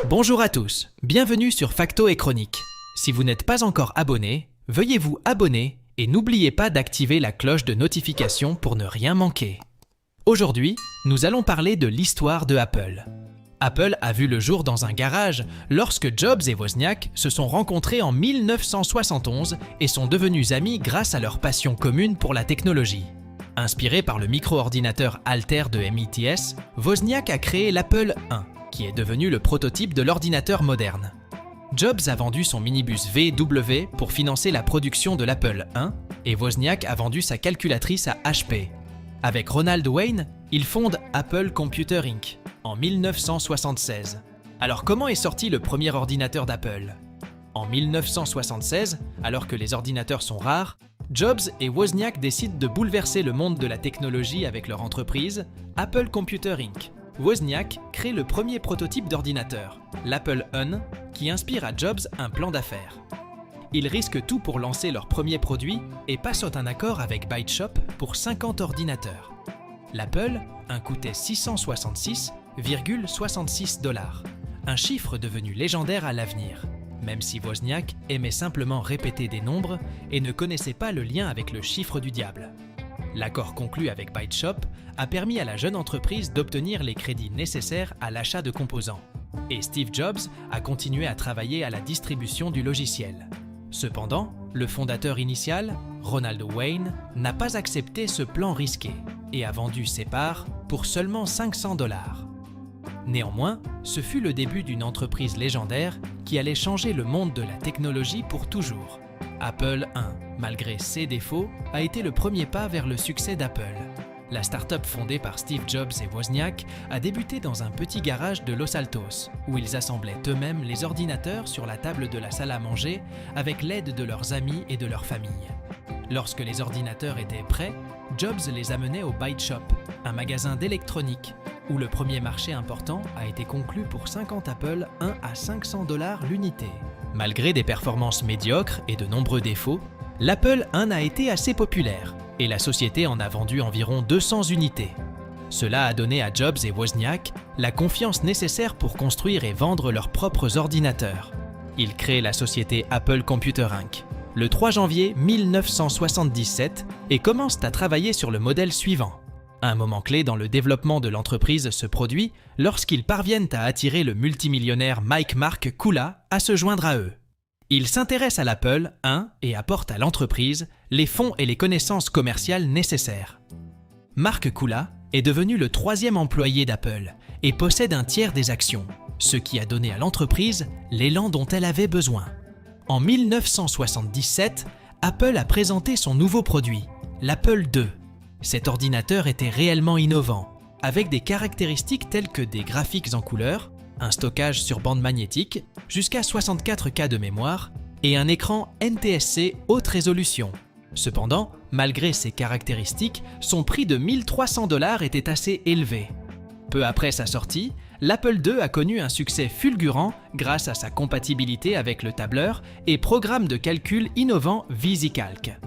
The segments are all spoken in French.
Bonjour à tous, bienvenue sur Facto et Chronique. Si vous n'êtes pas encore abonné, veuillez vous abonner et n'oubliez pas d'activer la cloche de notification pour ne rien manquer. Aujourd'hui, nous allons parler de l'histoire de Apple. Apple a vu le jour dans un garage lorsque Jobs et Wozniak se sont rencontrés en 1971 et sont devenus amis grâce à leur passion commune pour la technologie. Inspiré par le micro-ordinateur Altair de MITS, Wozniak a créé l'Apple I, qui est devenu le prototype de l'ordinateur moderne. Jobs a vendu son minibus VW pour financer la production de l'Apple I et Wozniak a vendu sa calculatrice à HP. Avec Ronald Wayne, il fonde Apple Computer Inc. en 1976. Alors comment est sorti le premier ordinateur d'Apple ? En 1976, alors que les ordinateurs sont rares, Jobs et Wozniak décident de bouleverser le monde de la technologie avec leur entreprise, Apple Computer Inc. Wozniak crée le premier prototype d'ordinateur, l'Apple I, qui inspire à Jobs un plan d'affaires. Ils risquent tout pour lancer leur premier produit et passent un accord avec ByteShop pour 50 ordinateurs. L'Apple I coûtait 666,66 $, un chiffre devenu légendaire à l'avenir, même si Wozniak aimait simplement répéter des nombres et ne connaissait pas le lien avec le chiffre du diable. L'accord conclu avec ByteShop a permis à la jeune entreprise d'obtenir les crédits nécessaires à l'achat de composants. Et Steve Jobs a continué à travailler à la distribution du logiciel. Cependant, le fondateur initial, Ronald Wayne, n'a pas accepté ce plan risqué et a vendu ses parts pour seulement 500 $. Néanmoins, ce fut le début d'une entreprise légendaire qui allait changer le monde de la technologie pour toujours. Apple I, malgré ses défauts, a été le premier pas vers le succès d'Apple. La start-up fondée par Steve Jobs et Wozniak a débuté dans un petit garage de Los Altos, où ils assemblaient eux-mêmes les ordinateurs sur la table de la salle à manger avec l'aide de leurs amis et de leur famille. Lorsque les ordinateurs étaient prêts, Jobs les amenait au ByteShop, un magasin d'électronique, où le premier marché important a été conclu pour 50 Apple I à 500 $ l'unité. Malgré des performances médiocres et de nombreux défauts, l'Apple I a été assez populaire et la société en a vendu environ 200 unités. Cela a donné à Jobs et Wozniak la confiance nécessaire pour construire et vendre leurs propres ordinateurs. Ils créent la société Apple Computer Inc. le 3 janvier 1977 et commencent à travailler sur le modèle suivant. Un moment clé dans le développement de l'entreprise se produit lorsqu'ils parviennent à attirer le multimillionnaire Mark Kula à se joindre à eux. Il s'intéresse à l'Apple I et apporte à l'entreprise les fonds et les connaissances commerciales nécessaires. Mark Kula est devenu le 3e employé d'Apple et possède un tiers des actions, ce qui a donné à l'entreprise l'élan dont elle avait besoin. En 1977, Apple a présenté son nouveau produit, l'Apple II. Cet ordinateur était réellement innovant, avec des caractéristiques telles que des graphiques en couleur, un stockage sur bande magnétique, jusqu'à 64 K de mémoire, et un écran NTSC haute résolution. Cependant, malgré ces caractéristiques, son prix de 1 300 $ était assez élevé. Peu après sa sortie, l'Apple II a connu un succès fulgurant grâce à sa compatibilité avec le tableur et programme de calcul innovant VisiCalc.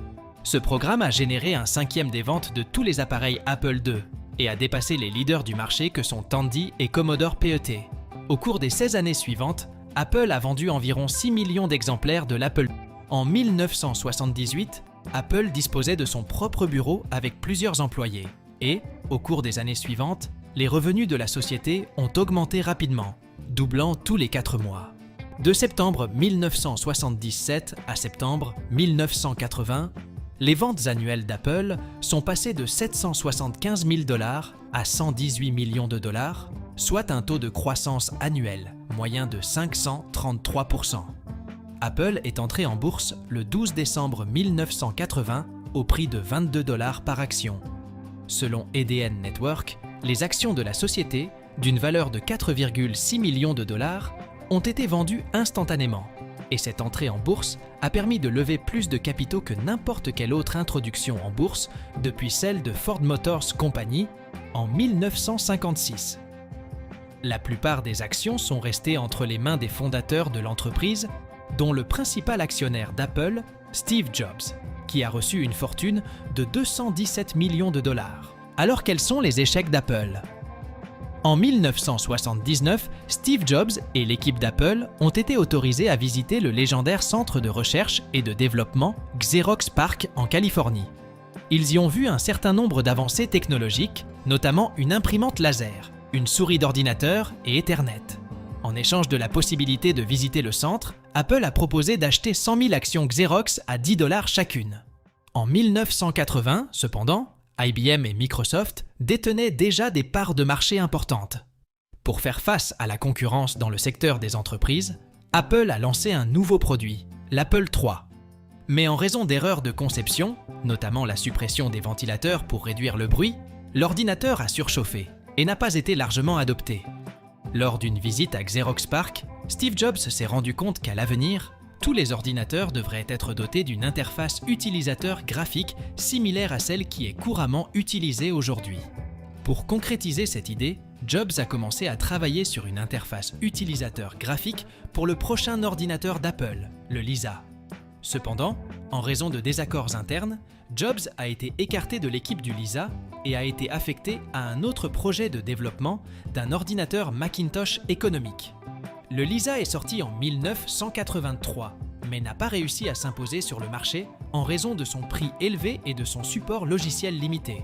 Ce programme a généré un 5e des ventes de tous les appareils Apple II et a dépassé les leaders du marché que sont Tandy et Commodore PET. Au cours des 16 années suivantes, Apple a vendu environ 6 millions d'exemplaires de l'Apple II. En 1978, Apple disposait de son propre bureau avec plusieurs employés et, au cours des années suivantes, les revenus de la société ont augmenté rapidement, doublant tous les 4 mois. De septembre 1977 à septembre 1980, les ventes annuelles d'Apple sont passées de 775 000 $ à 118 millions de $, soit un taux de croissance annuel moyen de 533%. Apple est entré en bourse le 12 décembre 1980 au prix de 22 $ par action. Selon EDN Network, les actions de la société, d'une valeur de 4,6 millions de $, ont été vendues instantanément. Et cette entrée en bourse a permis de lever plus de capitaux que n'importe quelle autre introduction en bourse depuis celle de Ford Motor Company en 1956. La plupart des actions sont restées entre les mains des fondateurs de l'entreprise, dont le principal actionnaire d'Apple, Steve Jobs, qui a reçu une fortune de 217 millions de $. Alors quels sont les échecs d'Apple ? En 1979, Steve Jobs et l'équipe d'Apple ont été autorisés à visiter le légendaire centre de recherche et de développement Xerox PARC en Californie. Ils y ont vu un certain nombre d'avancées technologiques, notamment une imprimante laser, une souris d'ordinateur et Ethernet. En échange de la possibilité de visiter le centre, Apple a proposé d'acheter 100 000 actions Xerox à 10 $ chacune. En 1980, cependant, IBM et Microsoft détenaient déjà des parts de marché importantes. Pour faire face à la concurrence dans le secteur des entreprises, Apple a lancé un nouveau produit, l'Apple III. Mais en raison d'erreurs de conception, notamment la suppression des ventilateurs pour réduire le bruit, l'ordinateur a surchauffé et n'a pas été largement adopté. Lors d'une visite à Xerox PARC, Steve Jobs s'est rendu compte qu'à l'avenir, tous les ordinateurs devraient être dotés d'une interface utilisateur graphique similaire à celle qui est couramment utilisée aujourd'hui. Pour concrétiser cette idée, Jobs a commencé à travailler sur une interface utilisateur graphique pour le prochain ordinateur d'Apple, le Lisa. Cependant, en raison de désaccords internes, Jobs a été écarté de l'équipe du Lisa et a été affecté à un autre projet de développement d'un ordinateur Macintosh économique. Le Lisa est sorti en 1983, mais n'a pas réussi à s'imposer sur le marché en raison de son prix élevé et de son support logiciel limité.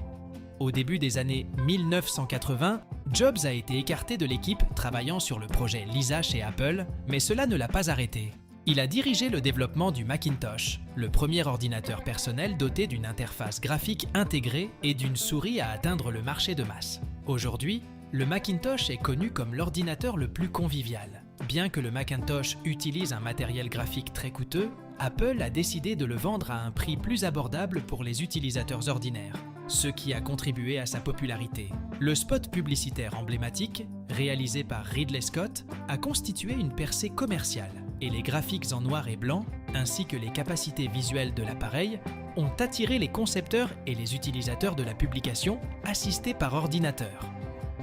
Au début des années 1980, Jobs a été écarté de l'équipe travaillant sur le projet Lisa chez Apple, mais cela ne l'a pas arrêté. Il a dirigé le développement du Macintosh, le premier ordinateur personnel doté d'une interface graphique intégrée et d'une souris à atteindre le marché de masse. Aujourd'hui, le Macintosh est connu comme l'ordinateur le plus convivial. Bien que le Macintosh utilise un matériel graphique très coûteux, Apple a décidé de le vendre à un prix plus abordable pour les utilisateurs ordinaires, ce qui a contribué à sa popularité. Le spot publicitaire emblématique, réalisé par Ridley Scott, a constitué une percée commerciale, et les graphiques en noir et blanc, ainsi que les capacités visuelles de l'appareil, ont attiré les concepteurs et les utilisateurs de la publication assistés par ordinateur.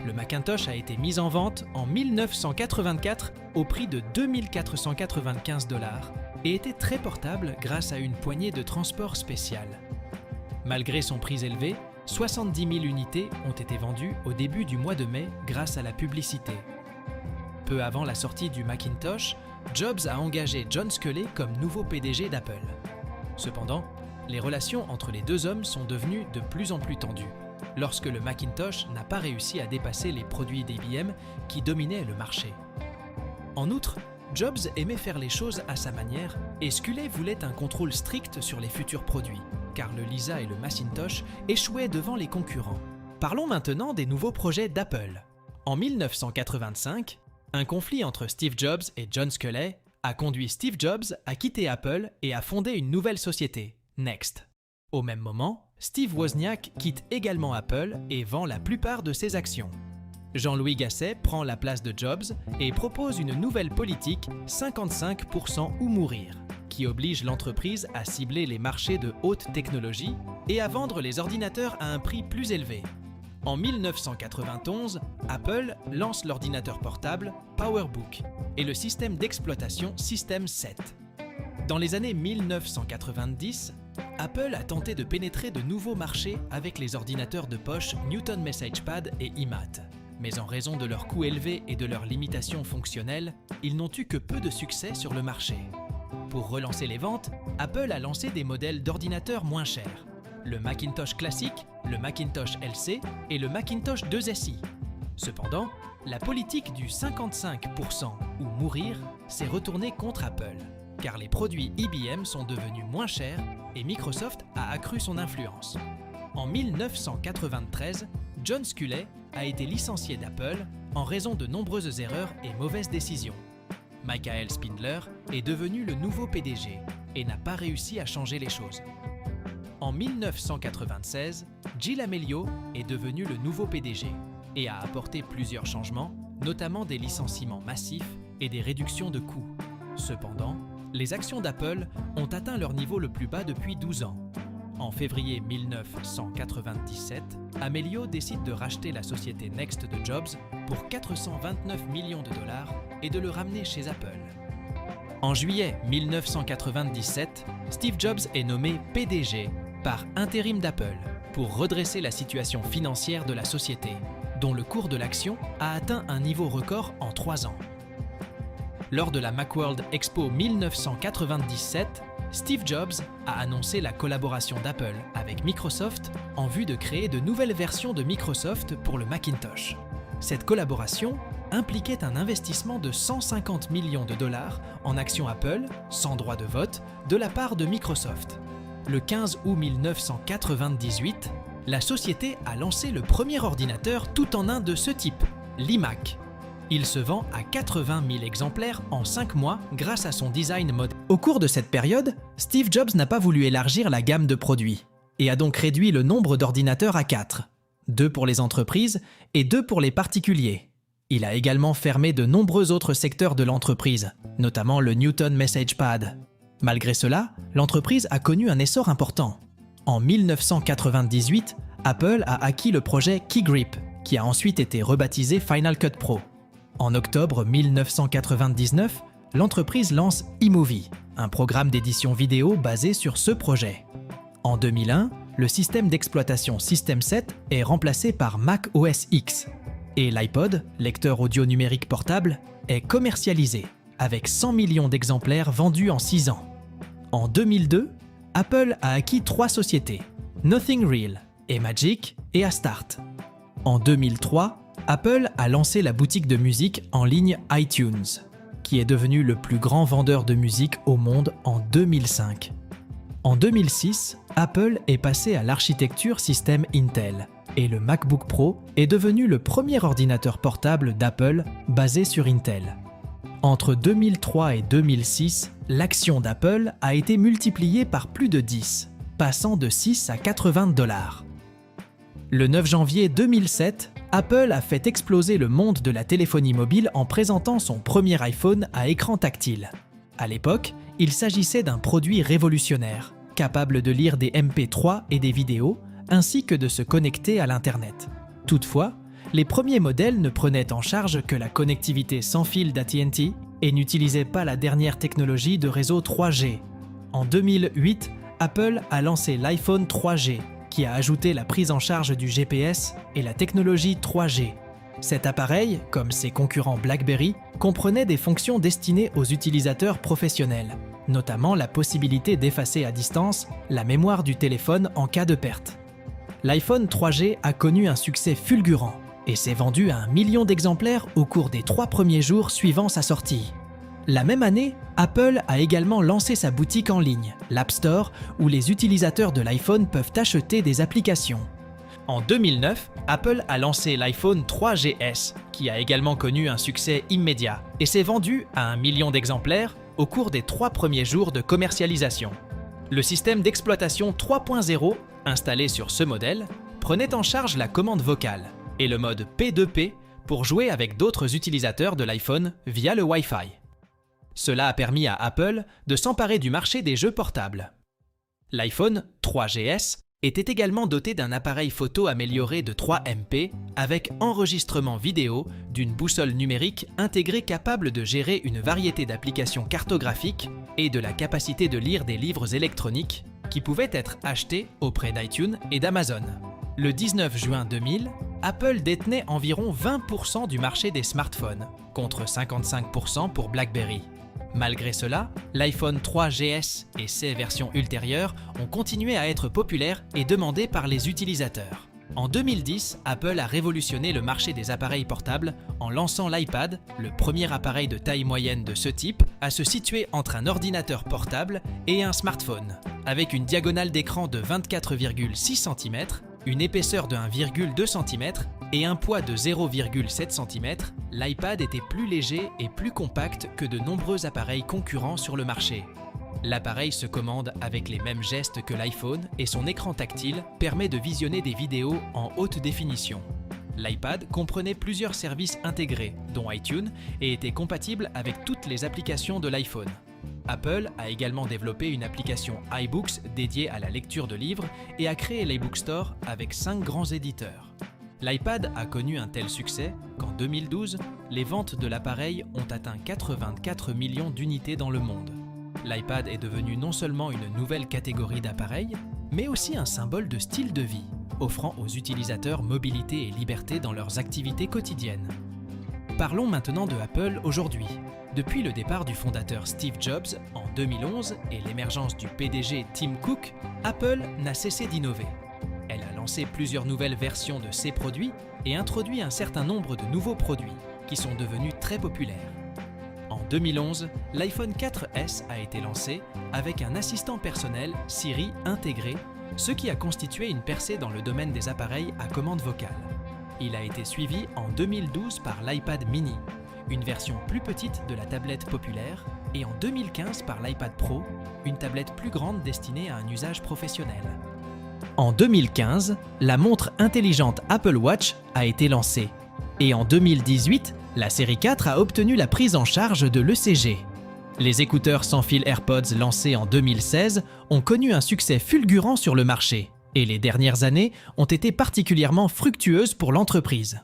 Le Macintosh a été mis en vente en 1984 au prix de 2 495 $ et était très portable grâce à une poignée de transport spéciale. Malgré son prix élevé, 70 000 unités ont été vendues au début du mois de mai grâce à la publicité. Peu avant la sortie du Macintosh, Jobs a engagé John Sculley comme nouveau PDG d'Apple. Cependant, les relations entre les deux hommes sont devenues de plus en plus tendues, lorsque le Macintosh n'a pas réussi à dépasser les produits d'IBM qui dominaient le marché. En outre, Jobs aimait faire les choses à sa manière et Sculley voulait un contrôle strict sur les futurs produits, car le Lisa et le Macintosh échouaient devant les concurrents. Parlons maintenant des nouveaux projets d'Apple. En 1985, un conflit entre Steve Jobs et John Sculley a conduit Steve Jobs à quitter Apple et à fonder une nouvelle société, Next. Au même moment, Steve Wozniak quitte également Apple et vend la plupart de ses actions. Jean-Louis Gasset prend la place de Jobs et propose une nouvelle politique 55% ou mourir, qui oblige l'entreprise à cibler les marchés de haute technologie et à vendre les ordinateurs à un prix plus élevé. En 1991, Apple lance l'ordinateur portable PowerBook et le système d'exploitation System 7. Dans les années 1990, Apple a tenté de pénétrer de nouveaux marchés avec les ordinateurs de poche Newton MessagePad et iMac. Mais en raison de leur coût élevé et de leurs limitations fonctionnelles, ils n'ont eu que peu de succès sur le marché. Pour relancer les ventes, Apple a lancé des modèles d'ordinateurs moins chers. Le Macintosh classique, le Macintosh LC et le Macintosh 2SI. Cependant, la politique du 55% ou mourir s'est retournée contre Apple, car les produits IBM sont devenus moins chers et Microsoft a accru son influence. En 1993, John Sculley a été licencié d'Apple en raison de nombreuses erreurs et mauvaises décisions. Michael Spindler est devenu le nouveau PDG et n'a pas réussi à changer les choses. En 1996, Gil Amelio est devenu le nouveau PDG et a apporté plusieurs changements, notamment des licenciements massifs et des réductions de coûts. Cependant, les actions d'Apple ont atteint leur niveau le plus bas depuis 12 ans. En février 1997, Amelio décide de racheter la société Next de Jobs pour 429 millions de dollars et de le ramener chez Apple. En juillet 1997, Steve Jobs est nommé PDG par intérim d'Apple pour redresser la situation financière de la société dont le cours de l'action a atteint un niveau record en 3 ans. Lors de la Macworld Expo 1997, Steve Jobs a annoncé la collaboration d'Apple avec Microsoft en vue de créer de nouvelles versions de Microsoft pour le Macintosh. Cette collaboration impliquait un investissement de 150 millions de dollars en actions Apple, sans droit de vote, de la part de Microsoft. Le 15 août 1998, la société a lancé le premier ordinateur tout en un de ce type, l'iMac. Il se vend à 80 000 exemplaires en 5 mois grâce à son design moderne. Au cours de cette période, Steve Jobs n'a pas voulu élargir la gamme de produits et a donc réduit le nombre d'ordinateurs à 4, 2 pour les entreprises et 2 pour les particuliers. Il a également fermé de nombreux autres secteurs de l'entreprise, notamment le Newton Message Pad. Malgré cela, l'entreprise a connu un essor important. En 1998, Apple a acquis le projet KeyGrip, qui a ensuite été rebaptisé Final Cut Pro. En octobre 1999, l'entreprise lance eMovie, un programme d'édition vidéo basé sur ce projet. En 2001, le système d'exploitation System 7 est remplacé par Mac OS X et l'iPod, lecteur audio numérique portable, est commercialisé avec 100 millions d'exemplaires vendus en 6 ans. En 2002, Apple a acquis 3 sociétés, Nothing Real, Emagic et Astart. En 2003, Apple a lancé la boutique de musique en ligne iTunes, qui est devenu le plus grand vendeur de musique au monde en 2005. En 2006, Apple est passé à l'architecture système Intel, et le MacBook Pro est devenu le premier ordinateur portable d'Apple basé sur Intel. Entre 2003 et 2006, l'action d'Apple a été multipliée par plus de 10, passant de 6 à 80 $. Le 9 janvier 2007, Apple a fait exploser le monde de la téléphonie mobile en présentant son premier iPhone à écran tactile. À l'époque, il s'agissait d'un produit révolutionnaire, capable de lire des MP3 et des vidéos, ainsi que de se connecter à l'Internet. Toutefois, les premiers modèles ne prenaient en charge que la connectivité sans fil d'AT&T et n'utilisaient pas la dernière technologie de réseau 3G. En 2008, Apple a lancé l'iPhone 3G, qui a ajouté la prise en charge du GPS et la technologie 3G. Cet appareil, comme ses concurrents BlackBerry, comprenait des fonctions destinées aux utilisateurs professionnels, notamment la possibilité d'effacer à distance la mémoire du téléphone en cas de perte. L'iPhone 3G a connu un succès fulgurant et s'est vendu à 1 million d'exemplaires au cours des 3 premiers jours suivant sa sortie. La même année, Apple a également lancé sa boutique en ligne, l'App Store, où les utilisateurs de l'iPhone peuvent acheter des applications. En 2009, Apple a lancé l'iPhone 3GS, qui a également connu un succès immédiat et s'est vendu à 1 million d'exemplaires au cours des 3 premiers jours de commercialisation. Le système d'exploitation 3.0, installé sur ce modèle, prenait en charge la commande vocale et le mode P2P pour jouer avec d'autres utilisateurs de l'iPhone via le Wi-Fi. Cela a permis à Apple de s'emparer du marché des jeux portables. L'iPhone 3GS était également doté d'un appareil photo amélioré de 3 MP avec enregistrement vidéo, d'une boussole numérique intégrée capable de gérer une variété d'applications cartographiques et de la capacité de lire des livres électroniques qui pouvaient être achetés auprès d'iTunes et d'Amazon. Le 19 juin 2000, Apple détenait environ 20% du marché des smartphones, contre 55% pour BlackBerry. Malgré cela, l'iPhone 3GS et ses versions ultérieures ont continué à être populaires et demandées par les utilisateurs. En 2010, Apple a révolutionné le marché des appareils portables en lançant l'iPad, le premier appareil de taille moyenne de ce type, à se situer entre un ordinateur portable et un smartphone. Avec une diagonale d'écran de 24,6 cm, une épaisseur de 1,2 cm et un poids de 0,7 cm, l'iPad était plus léger et plus compact que de nombreux appareils concurrents sur le marché. L'appareil se commande avec les mêmes gestes que l'iPhone et son écran tactile permet de visionner des vidéos en haute définition. L'iPad comprenait plusieurs services intégrés, dont iTunes, et était compatible avec toutes les applications de l'iPhone. Apple a également développé une application iBooks dédiée à la lecture de livres et a créé l'iBook Store avec 5 grands éditeurs. L'iPad a connu un tel succès qu'en 2012, les ventes de l'appareil ont atteint 84 millions d'unités dans le monde. L'iPad est devenu non seulement une nouvelle catégorie d'appareils, mais aussi un symbole de style de vie. offrant aux utilisateurs mobilité et liberté dans leurs activités quotidiennes. Parlons maintenant de Apple aujourd'hui. Depuis le départ du fondateur Steve Jobs en 2011 et l'émergence du PDG Tim Cook, Apple n'a cessé d'innover. Elle a lancé plusieurs nouvelles versions de ses produits et introduit un certain nombre de nouveaux produits qui sont devenus très populaires. En 2011, l'iPhone 4S a été lancé avec un assistant personnel Siri intégré, ce qui a constitué une percée dans le domaine des appareils à commande vocale. Il a été suivi en 2012 par l'iPad mini, une version plus petite de la tablette populaire, et en 2015 par l'iPad Pro, une tablette plus grande destinée à un usage professionnel. En 2015, la montre intelligente Apple Watch a été lancée, et en 2018, la série 4 a obtenu la prise en charge de l'ECG. Les écouteurs sans fil AirPods lancés en 2016 ont connu un succès fulgurant sur le marché, et les dernières années ont été particulièrement fructueuses pour l'entreprise.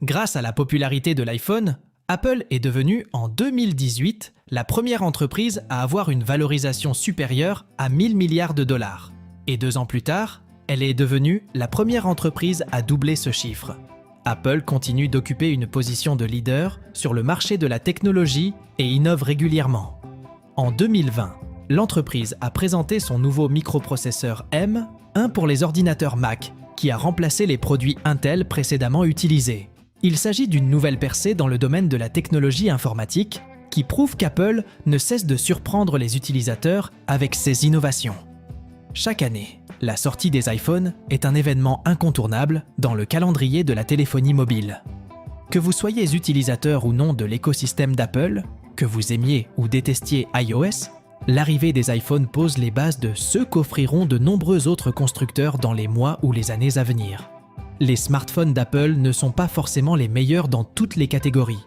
Grâce à la popularité de l'iPhone, Apple est devenue en 2018 la première entreprise à avoir une valorisation supérieure à 1000 milliards de dollars. Et 2 ans plus tard, elle est devenue la première entreprise à doubler ce chiffre. Apple continue d'occuper une position de leader sur le marché de la technologie et innove régulièrement. En 2020, l'entreprise a présenté son nouveau microprocesseur M, un pour les ordinateurs Mac, qui a remplacé les produits Intel précédemment utilisés. Il s'agit d'une nouvelle percée dans le domaine de la technologie informatique qui prouve qu'Apple ne cesse de surprendre les utilisateurs avec ses innovations. Chaque année, la sortie des iPhones est un événement incontournable dans le calendrier de la téléphonie mobile. Que vous soyez utilisateur ou non de l'écosystème d'Apple, que vous aimiez ou détestiez iOS, l'arrivée des iPhones pose les bases de ce qu'offriront de nombreux autres constructeurs dans les mois ou les années à venir. Les smartphones d'Apple ne sont pas forcément les meilleurs dans toutes les catégories.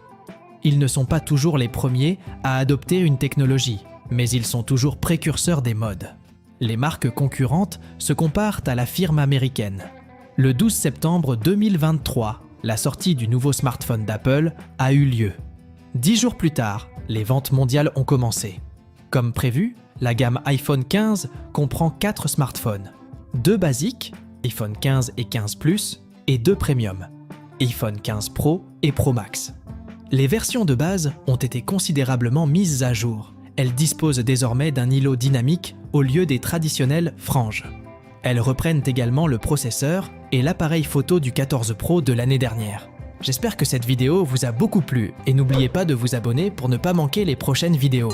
Ils ne sont pas toujours les premiers à adopter une technologie, mais ils sont toujours précurseurs des modes. Les marques concurrentes se comparent à la firme américaine. Le 12 septembre 2023, la sortie du nouveau smartphone d'Apple a eu lieu. 10 jours plus tard, les ventes mondiales ont commencé. Comme prévu, la gamme iPhone 15 comprend 4 smartphones. 2 basiques, iPhone 15 et 15 Plus, et 2 premium, iPhone 15 Pro et Pro Max. Les versions de base ont été considérablement mises à jour. Elles disposent désormais d'un îlot dynamique au lieu des traditionnelles franges. Elles reprennent également le processeur et l'appareil photo du 14 Pro de l'année dernière. J'espère que cette vidéo vous a beaucoup plu et n'oubliez pas de vous abonner pour ne pas manquer les prochaines vidéos.